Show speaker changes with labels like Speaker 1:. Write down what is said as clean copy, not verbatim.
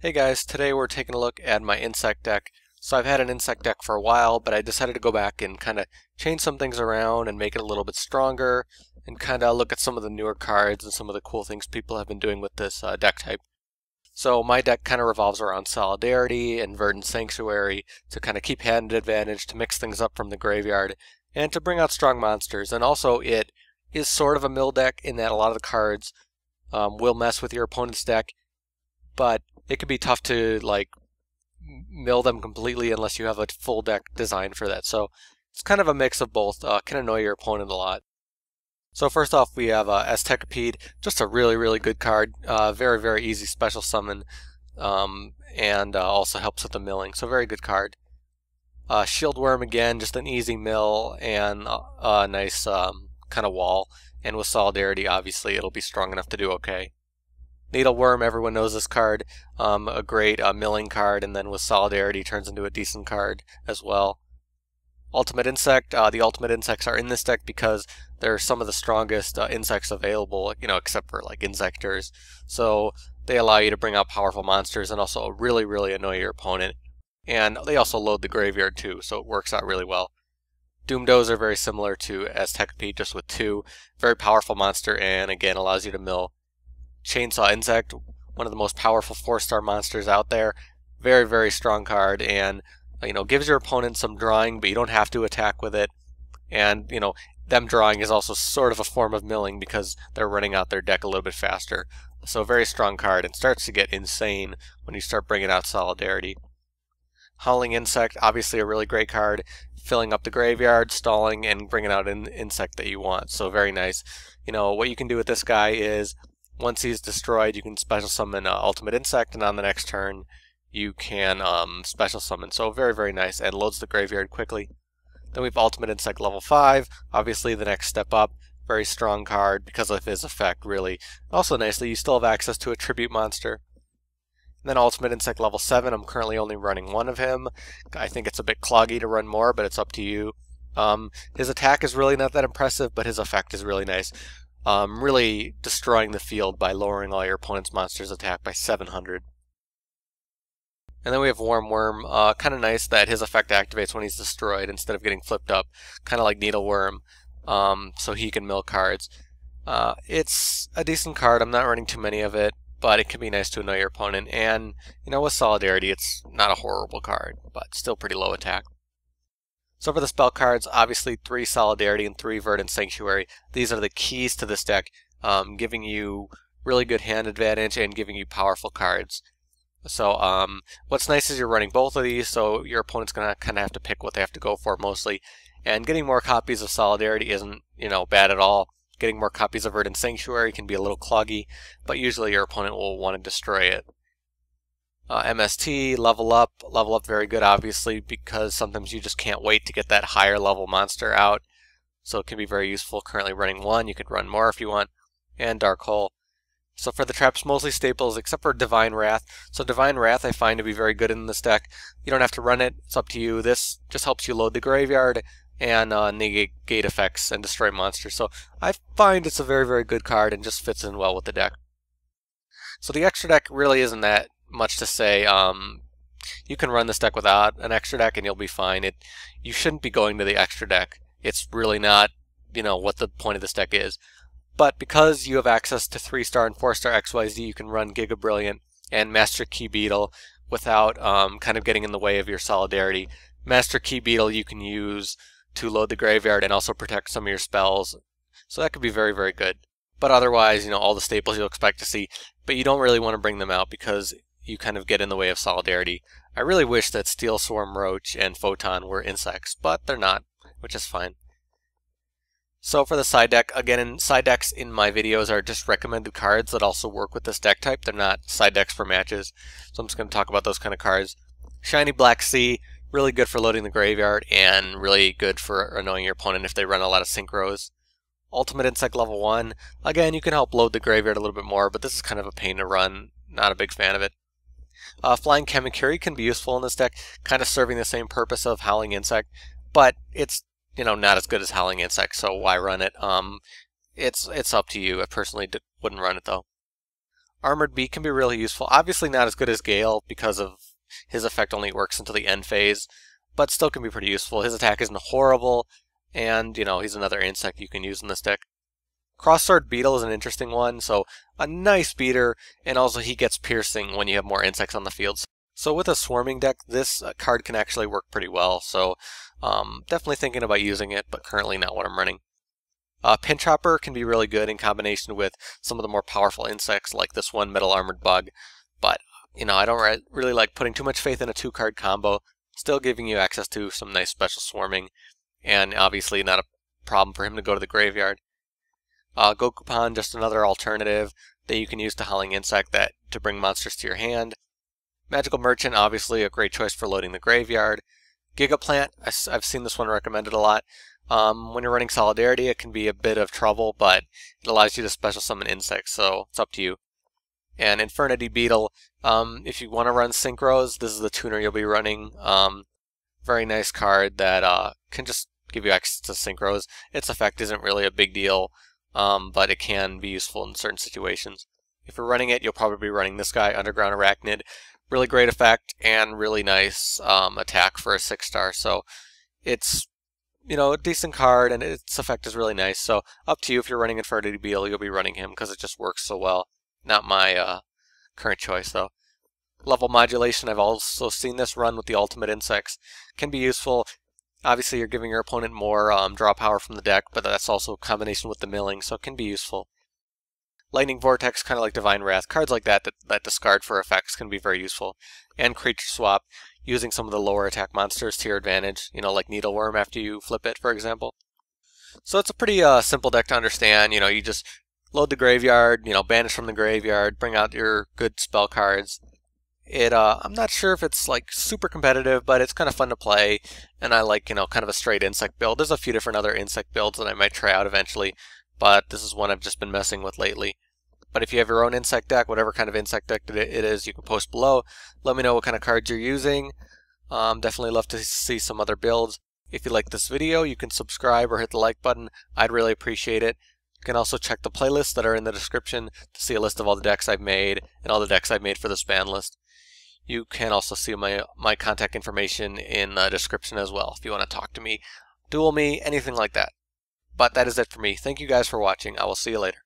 Speaker 1: Hey guys, today we're taking a look at my insect deck. So I've had an insect deck for a while, but I decided to go back and kind of change some things around and make it a little bit stronger and kind of look at some of the newer cards and some of the cool things people have been doing with this deck type. So my deck kind of revolves around Solidarity and Verdant Sanctuary to kind of keep hand advantage, to mix things up from the graveyard, and to bring out strong monsters. And also it is sort of a mill deck in that a lot of the cards will mess with your opponent's deck, but it could be tough to like mill them completely unless you have a full deck designed for that. So it's kind of a mix of both. Can annoy your opponent a lot. So first off, we have Aztekipede, just a really good card. Very easy special summon, and also helps with the milling. So very good card. Shield Worm again, just an easy mill and a nice kind of wall. And with Solidarity, obviously, it'll be strong enough to do okay. Needleworm, everyone knows this card, a great milling card, and then with Solidarity turns into a decent card as well. Ultimate Insect, the Ultimate Insects are in this deck because they're some of the strongest insects available, except for like Insectors. So they allow you to bring out powerful monsters and also really annoy your opponent. And they also load the graveyard too, so it works out really well. Doom Dozer, very similar to Aztekipede, just with 2. Very powerful monster, and again allows you to mill. Chainsaw Insect, one of the most powerful 4-star monsters out there. Very strong card, and gives your opponent some drawing, but you don't have to attack with it. And them drawing is also sort of a form of milling because they're running out their deck a little bit faster. So very strong card, and starts to get insane when you start bringing out Solidarity. Howling Insect, obviously a really great card, filling up the graveyard, stalling, and bringing out an insect that you want. So very nice. What you can do with this guy is, once he's destroyed, you can special summon Ultimate Insect, and on the next turn you can special summon. So very nice, and loads the graveyard quickly. Then we have Ultimate Insect level 5, obviously the next step up. Very strong card because of his effect, really. Also nicely, you still have access to a tribute monster. And then Ultimate Insect level 7, I'm currently only running 1 of him. I think it's a bit cloggy to run more, but it's up to you. His attack is really not that impressive, but his effect is really nice. Really destroying the field by lowering all your opponent's monsters' attack by 700. And then we have Worm. Kind of nice that his effect activates when he's destroyed instead of getting flipped up, kind of like Needleworm, so he can mill cards. It's a decent card. I'm not running too many of it, but it can be nice to annoy your opponent. And with Solidarity, it's not a horrible card, but still pretty low attack. So for the spell cards, obviously 3 Solidarity and 3 Verdant Sanctuary. These are the keys to this deck, giving you really good hand advantage and giving you powerful cards. So what's nice is you're running both of these, so your opponent's going to kind of have to pick what they have to go for mostly. And getting more copies of Solidarity isn't, bad at all. Getting more copies of Verdant Sanctuary can be a little cloggy, but usually your opponent will want to destroy it. MST, level up very good obviously, because sometimes you just can't wait to get that higher level monster out. So it can be very useful. Currently running 1, you could run more if you want. And Dark Hole. So for the traps, mostly staples except for Divine Wrath. So Divine Wrath I find to be very good in this deck. You don't have to run it, it's up to you. This just helps you load the graveyard and negate effects and destroy monsters. So I find it's a very good card and just fits in well with the deck. So the extra deck really isn't that much to say. You can run this deck without an extra deck and you'll be fine. You shouldn't be going to the extra deck. It's really not, what the point of this deck is. But because you have access to 3-star and 4-star XYZ, you can run Giga-Brilliant and Master Key Bettle without kind of getting in the way of your Solidarity. Master Key Bettle you can use to load the graveyard and also protect some of your spells. So that could be very good. But otherwise, all the staples you'll expect to see. But you don't really want to bring them out because you kind of get in the way of Solidarity. I really wish that Steel Swarm Roach and Photon were insects, but they're not, which is fine. So for the side deck, again, side decks in my videos are just recommended cards that also work with this deck type. They're not side decks for matches, so I'm just going to talk about those kind of cards. Shiny Black Sea, really good for loading the graveyard and really good for annoying your opponent if they run a lot of synchros. Ultimate Insect level 1, again, you can help load the graveyard a little bit more, but this is kind of a pain to run. Not a big fan of it. Flying Kamakiri can be useful in this deck, kind of serving the same purpose of Howling Insect, but it's not as good as Howling Insect, so why run it? It's up to you. I personally wouldn't run it though. Armored Beak can be really useful. Obviously not as good as Gale because of his effect only works until the end phase, but still can be pretty useful. His attack isn't horrible, and he's another insect you can use in this deck. Cross-Sword Beetle is an interesting one, so a nice beater, and also he gets piercing when you have more insects on the field. So with a swarming deck, this card can actually work pretty well, so definitely thinking about using it, but currently not what I'm running. Pinch Hopper can be really good in combination with some of the more powerful insects like this one Metal Armored Bug, but I don't really like putting too much faith in a 2-card combo, still giving you access to some nice special swarming, and obviously not a problem for him to go to the graveyard. Gokupan, just another alternative that you can use to Howling Insect to bring monsters to your hand. Magical Merchant, obviously a great choice for loading the graveyard. Gigaplant, I've seen this one recommended a lot. When you're running Solidarity, it can be a bit of trouble, but it allows you to special summon insects, so it's up to you. And Infernity Beetle, if you want to run Synchros, this is the tuner you'll be running. Very nice card that can just give you access to Synchros. Its effect isn't really a big deal, but it can be useful in certain situations. If you're running it, you'll probably be running this guy, Underground Arachnid. Really great effect and really nice attack for a 6-star. So it's a decent card and its effect is really nice. So up to you if you're running Infernity Beetle, you'll be running him because it just works so well. Not my current choice though. Level Modulation, I've also seen this run with the Ultimate Insects. Can be useful. Obviously you're giving your opponent more draw power from the deck, but that's also a combination with the milling, so it can be useful. Lightning Vortex, kind of like Divine Wrath. Cards like that discard for effects can be very useful. And Creature Swap, using some of the lower attack monsters to your advantage, like Needleworm after you flip it, for example. So it's a pretty simple deck to understand. You just load the graveyard, banish from the graveyard, bring out your good spell cards. I'm not sure if it's like super competitive, but it's kind of fun to play, and I like, kind of a straight insect build. There's a few different other insect builds that I might try out eventually, but this is one I've just been messing with lately. But if you have your own insect deck, whatever kind of insect deck it is, you can post below. Let me know what kind of cards you're using. Definitely love to see some other builds. If you like this video, you can subscribe or hit the like button. I'd really appreciate it. You can also check the playlists that are in the description to see a list of all the decks I've made and all the decks I've made for this ban list. You can also see my contact information in the description as well if you want to talk to me, duel me, anything like that. But that is it for me. Thank you guys for watching. I will see you later.